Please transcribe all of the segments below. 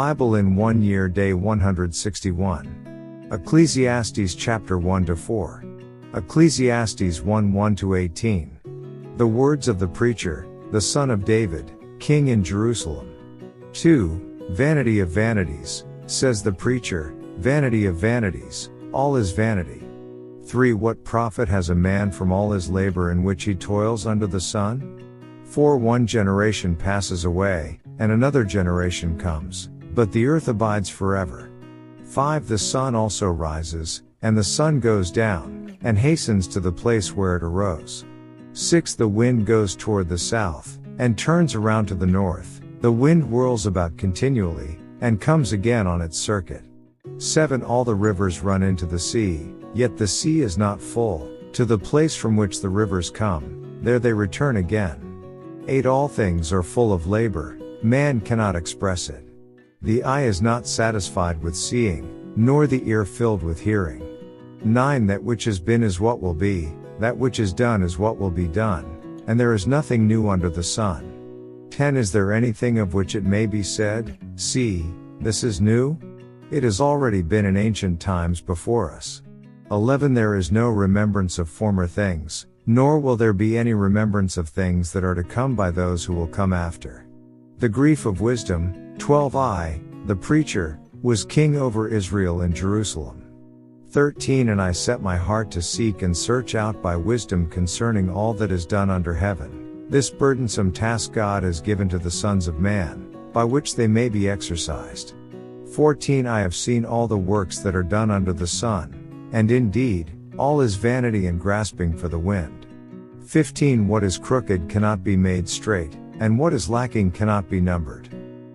Bible in 1 year, day 161. Ecclesiastes chapter 1-4. Ecclesiastes 1:1-18. The words of the preacher, the son of David, king in Jerusalem. 2. Vanity of vanities, says the preacher, vanity of vanities, all is vanity. 3. What profit has a man from all his labor in which he toils under the sun? 4. One generation passes away, and another generation comes, but the earth abides forever. 5. The sun also rises, and the sun goes down, and hastens to the place where it arose. 6. The wind goes toward the south, and turns around to the north. The wind whirls about continually, and comes again on its circuit. 7. All the rivers run into the sea, yet the sea is not full. To the place from which the rivers come, there they return again. 8. All things are full of labor, man cannot express it. The eye is not satisfied with seeing, nor the ear filled with hearing. 9. That which has been is what will be, that which is done is what will be done, and there is nothing new under the sun. 10. Is there anything of which it may be said, see, this is new? It has already been in ancient times before us. 11. There is no remembrance of former things, nor will there be any remembrance of things that are to come by those who will come after. The grief of wisdom. 12. I, the preacher, was king over Israel in Jerusalem. 13. And I set my heart to seek and search out by wisdom concerning all that is done under heaven. This burdensome task God has given to the sons of man, by which they may be exercised. 14. I have seen all the works that are done under the sun, and indeed, all is vanity and grasping for the wind. 15. What is crooked cannot be made straight, and what is lacking cannot be numbered.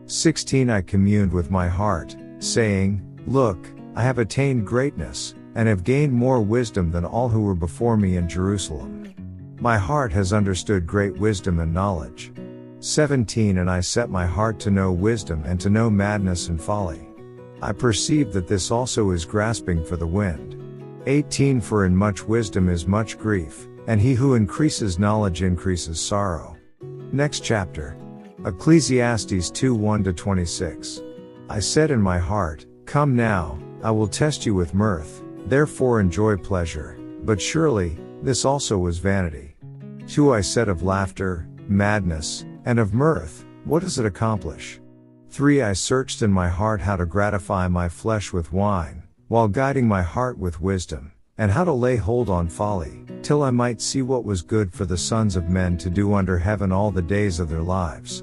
16. I communed with my heart, saying, look, I have attained greatness, and have gained more wisdom than all who were before me in Jerusalem. My heart has understood great wisdom and knowledge. 17. And I set my heart to know wisdom and to know madness and folly. I perceive that this also is grasping for the wind. 18. For in much wisdom is much grief, and he who increases knowledge increases sorrow. Next chapter. Ecclesiastes 2:1-26. I said in my heart, come now, I will test you with mirth, therefore enjoy pleasure, but surely, this also was vanity. 2. I said of laughter, madness, and of mirth, what does it accomplish? 3. I searched in my heart how to gratify my flesh with wine, while guiding my heart with wisdom, and how to lay hold on folly, till I might see what was good for the sons of men to do under heaven all the days of their lives.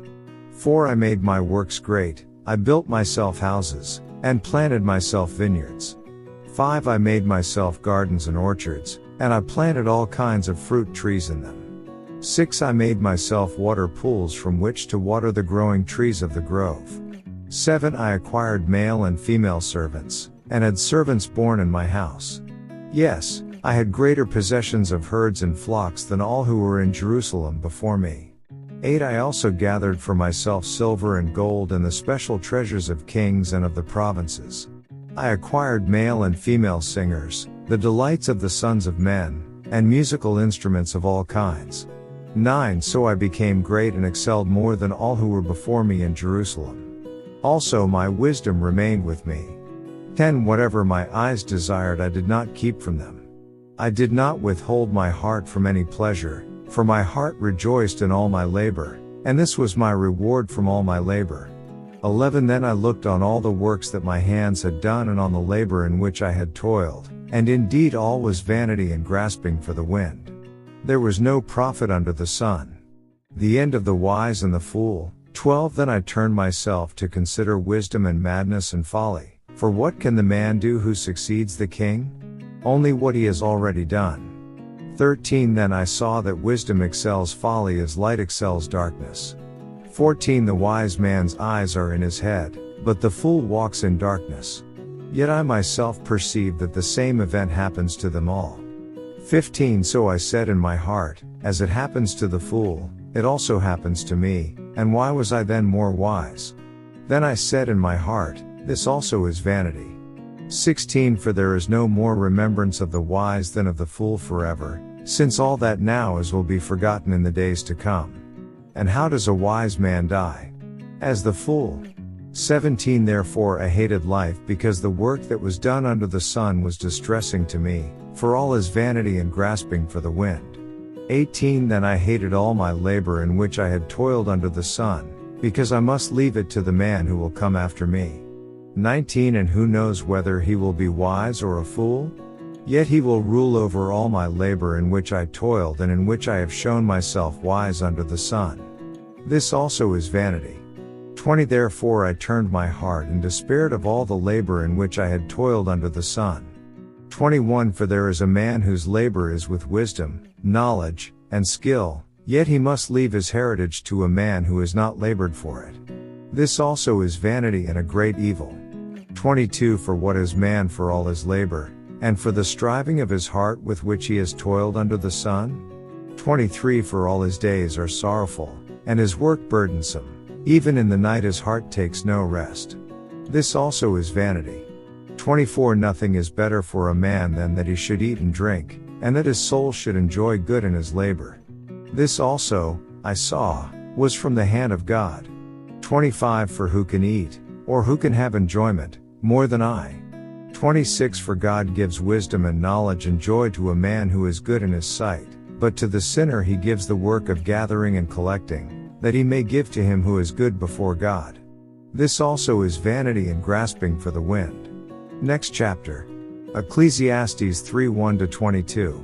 4. I made my works great, I built myself houses, and planted myself vineyards. 5. I made myself gardens and orchards, and I planted all kinds of fruit trees in them. 6. I made myself water pools from which to water the growing trees of the grove. 7. I acquired male and female servants, and had servants born in my house. Yes, I had greater possessions of herds and flocks than all who were in Jerusalem before me. 8. I also gathered for myself silver and gold and the special treasures of kings and of the provinces. I acquired male and female singers, the delights of the sons of men, and musical instruments of all kinds. 9. So I became great and excelled more than all who were before me in Jerusalem. Also my wisdom remained with me. 10. Whatever my eyes desired I did not keep from them. I did not withhold my heart from any pleasure, for my heart rejoiced in all my labor, and this was my reward from all my labor. 11. Then I looked on all the works that my hands had done and on the labor in which I had toiled, and indeed all was vanity and grasping for the wind. There was no profit under the sun. The end of the wise and the fool. 12. Then I turned myself to consider wisdom and madness and folly, for what can the man do who succeeds the king? Only what he has already done. 13. Then I saw that wisdom excels folly as light excels darkness. 14. The wise man's eyes are in his head, but the fool walks in darkness. Yet I myself perceive that the same event happens to them all. 15. So I said in my heart, as it happens to the fool, it also happens to me, and why was I then more wise? Then I said in my heart, this also is vanity. 16. For there is no more remembrance of the wise than of the fool forever, since all that now is will be forgotten in the days to come. And how does a wise man die? As the fool. 17 Therefore I hated life because the work that was done under the sun was distressing to me, for all is vanity and grasping for the wind. 18 Then I hated all my labor in which I had toiled under the sun, because I must leave it to the man who will come after me. 19 And who knows whether he will be wise or a fool? Yet he will rule over all my labor in which I toiled and in which I have shown myself wise under the sun. This also is vanity. 20 Therefore I turned my heart and despaired of all the labor in which I had toiled under the sun. 21 For there is a man whose labor is with wisdom, knowledge, and skill, yet he must leave his heritage to a man who has not labored for it. This also is vanity and a great evil. 22 For what is man for all his labor, and for the striving of his heart with which he has toiled under the sun? 23 For all his days are sorrowful, and his work burdensome. Even in the night his heart takes no rest. This also is vanity. 24 Nothing is better for a man than that he should eat and drink, and that his soul should enjoy good in his labor. This also, I saw, was from the hand of God. 25 For who can eat, or who can have enjoyment, more than I? 26 For God gives wisdom and knowledge and joy to a man who is good in his sight, but to the sinner he gives the work of gathering and collecting, that he may give to him who is good before God. This also is vanity and grasping for the wind. Next chapter. Ecclesiastes 3:1-22.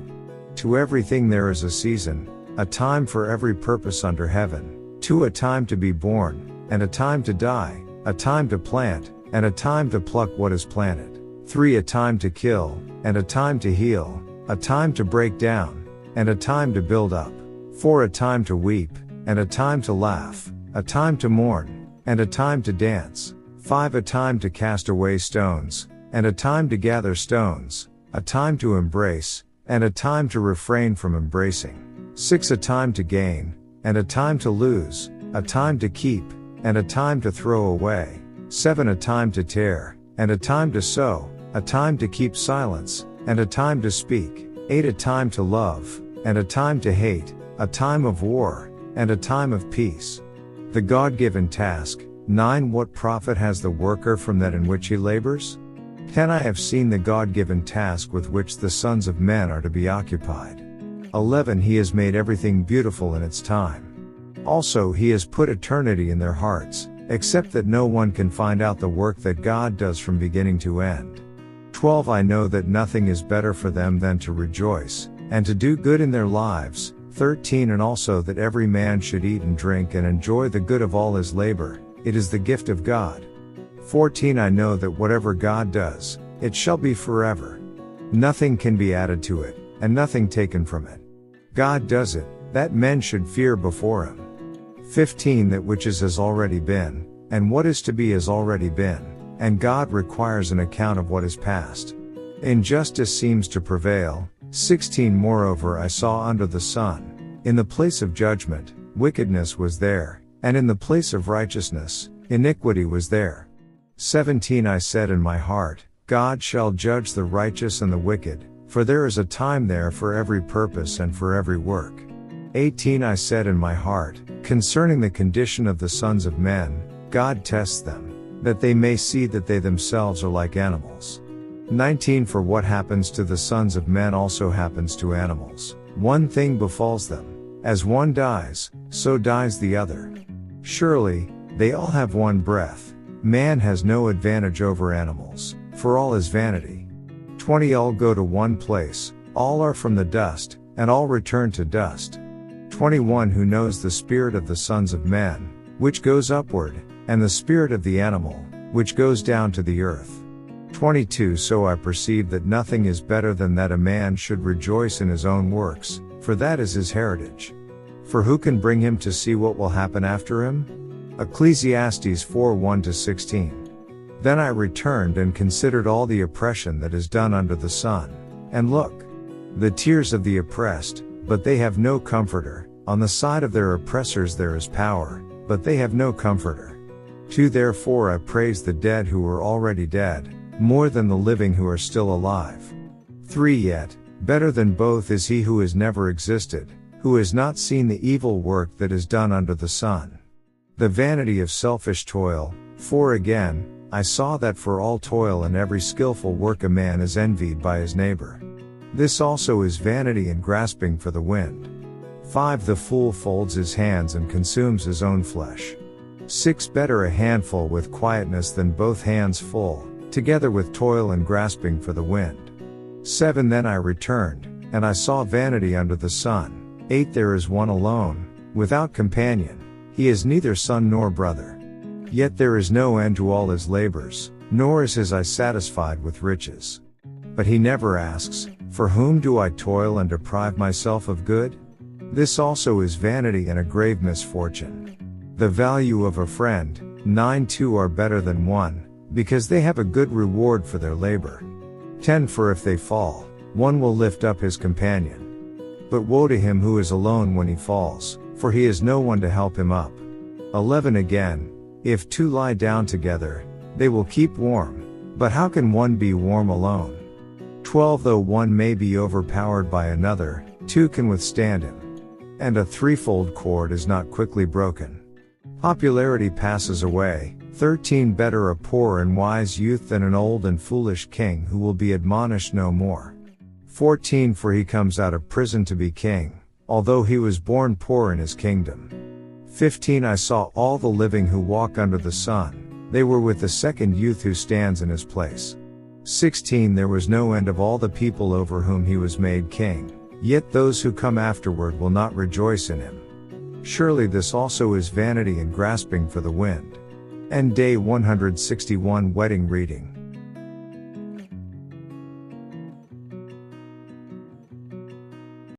To everything there is a season, a time for every purpose under heaven, to a time to be born, and a time to die, a time to plant, and a time to pluck what is planted. 3 A time to kill, and a time to heal, a time to break down, and a time to build up. 4 A time to weep, and a time to laugh, a time to mourn, and a time to dance. 5 A time to cast away stones, and a time to gather stones, a time to embrace, and a time to refrain from embracing. 6 A time to gain, and a time to lose, a time to keep, and a time to throw away. 7 A time to tear, and a time to sow, a time to keep silence, and a time to speak. 8 A time to love, and a time to hate, a time of war, and a time of peace. The God-given task. 9 What profit has the worker from that in which he labors? 10 I have seen the God-given task with which the sons of men are to be occupied. 11 He has made everything beautiful in its time. Also he has put eternity in their hearts, except that no one can find out the work that God does from beginning to end. 12 I know that nothing is better for them than to rejoice, and to do good in their lives. 13 And also that every man should eat and drink and enjoy the good of all his labor, it is the gift of God. 14 I know that whatever God does, it shall be forever. Nothing can be added to it, and nothing taken from it. God does it, that men should fear before him. 15 That which is has already been, and what is to be has already been, and God requires an account of what is past. Injustice seems to prevail. 16 Moreover I saw under the sun, in the place of judgment, wickedness was there, and in the place of righteousness, iniquity was there. 17 I said in my heart, God shall judge the righteous and the wicked, for there is a time there for every purpose and for every work. 18 I said in my heart, concerning the condition of the sons of men, God tests them, that they may see that they themselves are like animals. 19 For what happens to the sons of men also happens to animals. One thing befalls them. As one dies, so dies the other. Surely, they all have one breath. Man has no advantage over animals, for all is vanity. 20 All go to one place, all are from the dust, and all return to dust. 21 Who knows the spirit of the sons of men, which goes upward, and the spirit of the animal, which goes down to the earth. 22 So I perceive that nothing is better than that a man should rejoice in his own works, for that is his heritage. For who can bring him to see what will happen after him? Ecclesiastes 4:1-16. Then I returned and considered all the oppression that is done under the sun. And look, the tears of the oppressed, but they have no comforter, on the side of their oppressors there is power, but they have no comforter. 2 Therefore I praise the dead who are already dead, more than the living who are still alive. 3 Yet, better than both is he who has never existed, who has not seen the evil work that is done under the sun. The vanity of selfish toil, 4 Again, I saw that for all toil and every skillful work a man is envied by his neighbor. This also is vanity and grasping for the wind. 5 The fool folds his hands and consumes his own flesh. 6 Better a handful with quietness than both hands full, together with toil and grasping for the wind. 7 Then I returned, and I saw vanity under the sun. 8 There is one alone, without companion, he is neither son nor brother. Yet there is no end to all his labors, nor is his eye satisfied with riches. But he never asks, for whom do I toil and deprive myself of good? This also is vanity and a grave misfortune. The value of a friend, 9 Two are better than one, because they have a good reward for their labor. 10 For if they fall, one will lift up his companion. But woe to him who is alone when he falls, for he has no one to help him up. 11 Again, if two lie down together, they will keep warm, but how can one be warm alone? 12 Though one may be overpowered by another, two can withstand him. And a threefold cord is not quickly broken. Popularity passes away. 13 Better a poor and wise youth than an old and foolish king who will be admonished no more. 14 For he comes out of prison to be king, although he was born poor in his kingdom. 15 I saw all the living who walk under the sun, they were with the second youth who stands in his place. 16 There was no end of all the people over whom he was made king, yet those who come afterward will not rejoice in him. Surely this also is vanity and grasping for the wind. End day 161 Wedding reading.